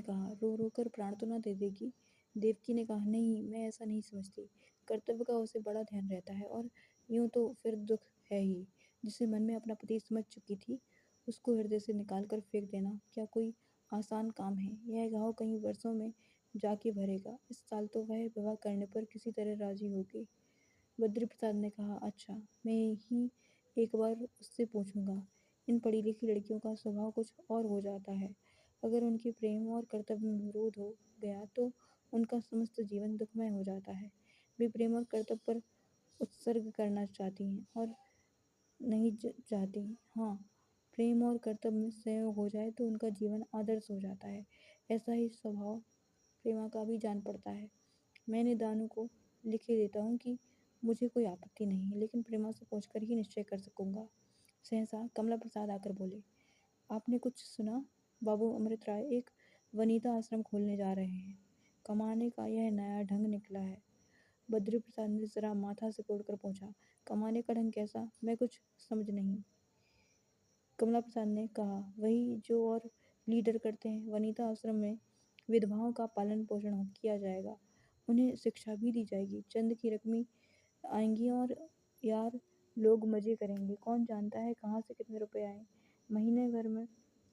कहा, रो रो कर प्राण तो ना दे देगी? देवकी ने कहा, नहीं, मैं ऐसा नहीं समझती। कर्तव्य का उसे बड़ा ध्यान रहता है, और यूं तो फिर दुख है ही। जिसे मन में अपना पति समझ चुकी थी, उसको हृदय से निकाल कर फेंक देना क्या कोई आसान काम है? यह घाव कई वर्षों में जाके भरेगा। इस साल तो वह विवाह करने पर किसी तरह राजी होगी। बद्री प्रसाद ने कहा, अच्छा, मैं ही एक बार उससे पूछूंगा। इन पढ़ी लिखी लड़कियों का स्वभाव कुछ और हो जाता है। अगर उनके प्रेम और कर्तव्य में विरोध हो गया तो उनका समस्त जीवन दुखमय हो जाता है। वे प्रेम और कर्तव्य पर उत्सर्ग करना चाहती हैं और नहीं चाहती। हाँ, प्रेम और कर्तव्य में संयोग हो जाए तो उनका जीवन आदर्श हो जाता है। ऐसा ही स्वभाव प्रेमा का भी जान पड़ता है। मैंने दानू को लिखे देता हूँ कि मुझे कोई आपत्ति नहीं है, लेकिन प्रेमा से पूछकर ही निश्चय कर सकूंगा। सहसा कमला प्रसाद आकर बोले, आपने कुछ सुना? बाबू अमृत राय एक वनिता आश्रम खोलने जा रहे हैं। कमाने का यह नया ढंग निकला है। बद्री प्रसाद ने जरा माथा सिकोड़कर पूछा, कमाने का ढंग कैसा? मैं कुछ समझ नहीं। कमला प्रसाद ने कहा, वही जो और लीडर करते हैं। वनिता आश्रम में विधवाओं का पालन पोषण किया जाएगा, उन्हें शिक्षा भी दी जाएगी, चंद की रकमी आएंगी और यार लोग मजे करेंगे। कौन जानता है कहाँ से कितने रुपए आए। महीने भर में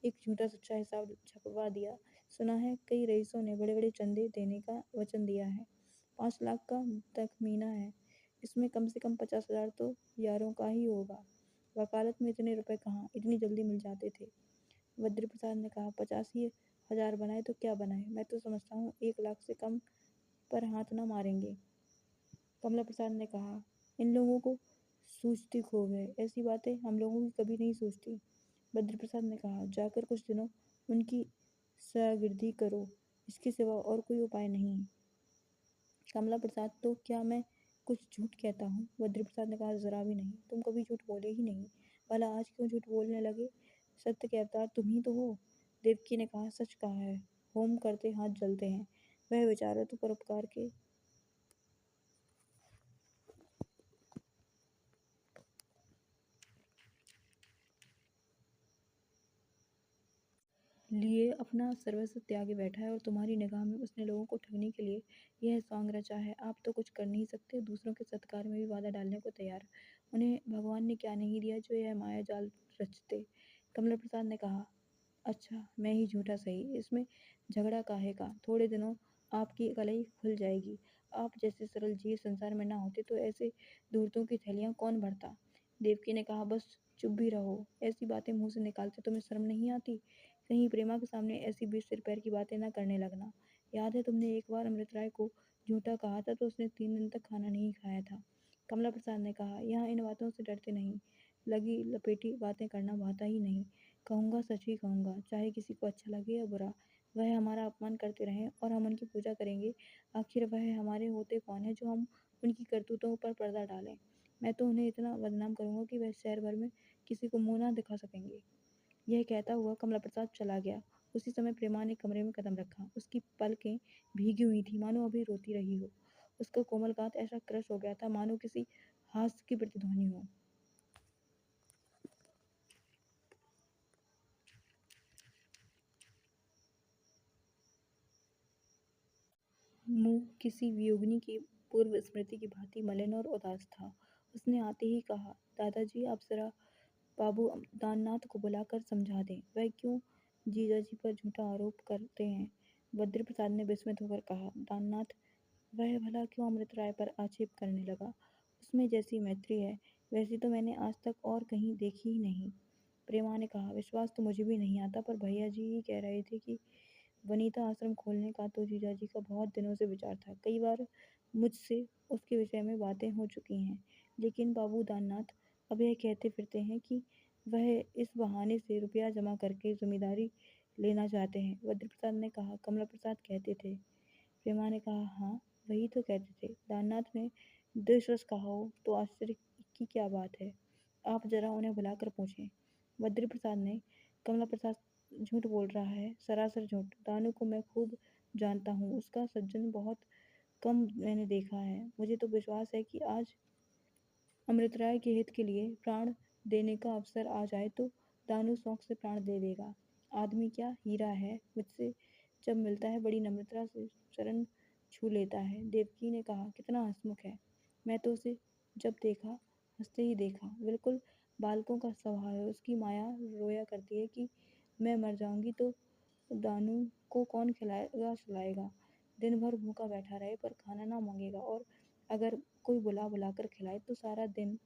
एक झूठा सच्चा हिसाब छपवा दिया। सुना है कई रईसों ने बड़े बड़े चंदे देने का वचन दिया है। 5 लाख का तखमीना है। इसमें कम से कम 50,000 तो यारों का ही होगा। वकालत में इतने रुपए कहाँ इतनी जल्दी मिल जाते थे। बद्री प्रसाद ने कहा, 85,000 बनाए तो क्या बनाए, मैं तो समझता हूँ 1 लाख से कम पर हाथ न मारेंगे। कमला प्रसाद ने कहा, इन लोगों को सूझती खूब है, ऐसी बातें हम लोगों की कभी नहीं सूझती। बद्री प्रसाद ने कहा, जाकर कुछ दिनों उनकी शागिर्दी करो, इसके सिवा और कोई उपाय नहीं। कमला प्रसाद, तो क्या मैं कुछ झूठ कहता हूँ? बद्री प्रसाद ने कहा, जरा भी नहीं, तुम कभी झूठ बोले ही नहीं। भला आज क्यों झूठ बोलने लगे? सत्य के अवतार तुम ही तो हो। देवकी ने कहा, सच कहा है, होम करते हाथ जलते हैं। वह बेचारे तो परोपकार के लिए अपना सर्वस्व त्यागे बैठा है, और तुम्हारी निगाह में उसने लोगों को ठगने के लिए यह सॉन्ग रचा है। आप तो कुछ कर नहीं सकते, दूसरों के सत्कार में भी बाधा डालने को तैयार। उन्हें भगवान ने क्या नहीं दिया जो यह माया जाल रचते। कमला प्रसाद ने कहा, अच्छा, मैं ही झूठा सही, इसमें झगड़ा काहे का? थोड़े दिनों आपकी कलाई खुल जाएगी। आप जैसे सरल जीव संसार में ना होते तो ऐसे धूर्तों की थैलियाँ कौन भरता। देवकी ने कहा, बस चुप भी रहो, ऐसी बातें मुंह से निकालते तुम्हें शर्म नहीं आती? कहीं प्रेमा के सामने ऐसी बीच सिर पैर की बातें ना करने लगना। याद है तुमने एक बार अमृत राय को झूठा कहा था तो उसने 3 दिन तक खाना नहीं खाया था। कमला प्रसाद ने कहा, यहाँ इन बातों से डरते नहीं, लगी लपेटी बातें करना भाता ही नहीं। कहूँगा, सच ही कहूँगा, चाहे किसी को अच्छा लगे या बुरा। वह हमारा अपमान करते रहें और हम उनकी पूजा करेंगे, आखिर वह हमारे होते कौन है जो हम उनकी करतूतों पर पर्दा डालें। मैं तो उन्हें इतना बदनाम करूँगा कि वह शहर भर में किसी को मुंह ना दिखा सकेंगे। यह कहता हुआ कमला प्रसाद चला गया। उसी समय प्रेमा ने कमरे में कदम रखा। उसकी पलकें भीगी हुई थी, मानो अभी रोती रही हो। उसका कोमल गात ऐसा क्रश हो गया था मानो किसी हास्य की प्रतिध्वनि हो। मुंह किसी वियोगिनी की पूर्व स्मृति की भांति मलिन और उदास था। उसने आते ही कहा, दादाजी, आप जरा बाबू दाननाथ को बुलाकर समझा दें, वह क्यों जीजाजी पर झूठा आरोप करते हैं। बद्री प्रसाद ने विस्मित होकर कहा, दाननाथ, वह भला क्यों अमृत राय पर आक्षेप करने लगा? उसमें जैसी मैत्री है वैसी तो मैंने आज तक और कहीं देखी ही नहीं। प्रेमा ने कहा, विश्वास तो मुझे भी नहीं आता, पर भैया जी ही कह रहे थे कि वनिता आश्रम खोलने का तो जीजाजी का बहुत दिनों से विचार था। कई बार मुझसे उसके विषय में बातें हो चुकी हैं, लेकिन बाबू दाननाथ अब यह कहते फिरते हैं कि वह इस बहाने से रुपया जमा करके जमींदारी लेना चाहते हैं। बद्री प्रसाद ने कहा, कमला प्रसाद कहते थे। प्रेमा ने कहा, हाँ, वही तो कहते थे। दाननाथ ने दिलचस्प कहा हो तो आश्चर्य की क्या बात है। आप जरा उन्हें बुलाकर पूछें। बद्री प्रसाद ने, कमला प्रसाद झूठ बोल रहा है, सरासर झूठ। दानू को मैं खूब जानता हूँ, उसका सज्जन बहुत कम मैंने देखा है। मुझे तो विश्वास है कि आज अमृत राय के हित के लिए प्राण देने का अवसर आ जाए तो दानू शौक से प्राण दे देगा। आदमी क्या हीरा है, मुझसे जब मिलता है बड़ी नम्रता से चरण छू लेता है। देवकी ने कहा, कितना हंसमुख है। मैं तो उसे जब देखा हंसते ही देखा। बिल्कुल बालकों का स्वभाव है। उसकी माया रोया करती है कि मैं मर जाऊंगी तो दानू को कौन खिलाएगा सुलाएगा। दिन भर भूखा बैठा रहे पर खाना ना मांगेगा, और अगर कोई बुला बुला कर खिलाए तो सारा दिन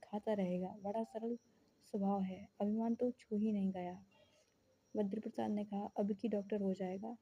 खाता रहेगा। बड़ा सरल स्वभाव है, अभिमान तो छू ही नहीं गया। बद्री प्रसाद ने कहा, अब की डॉक्टर हो जाएगा।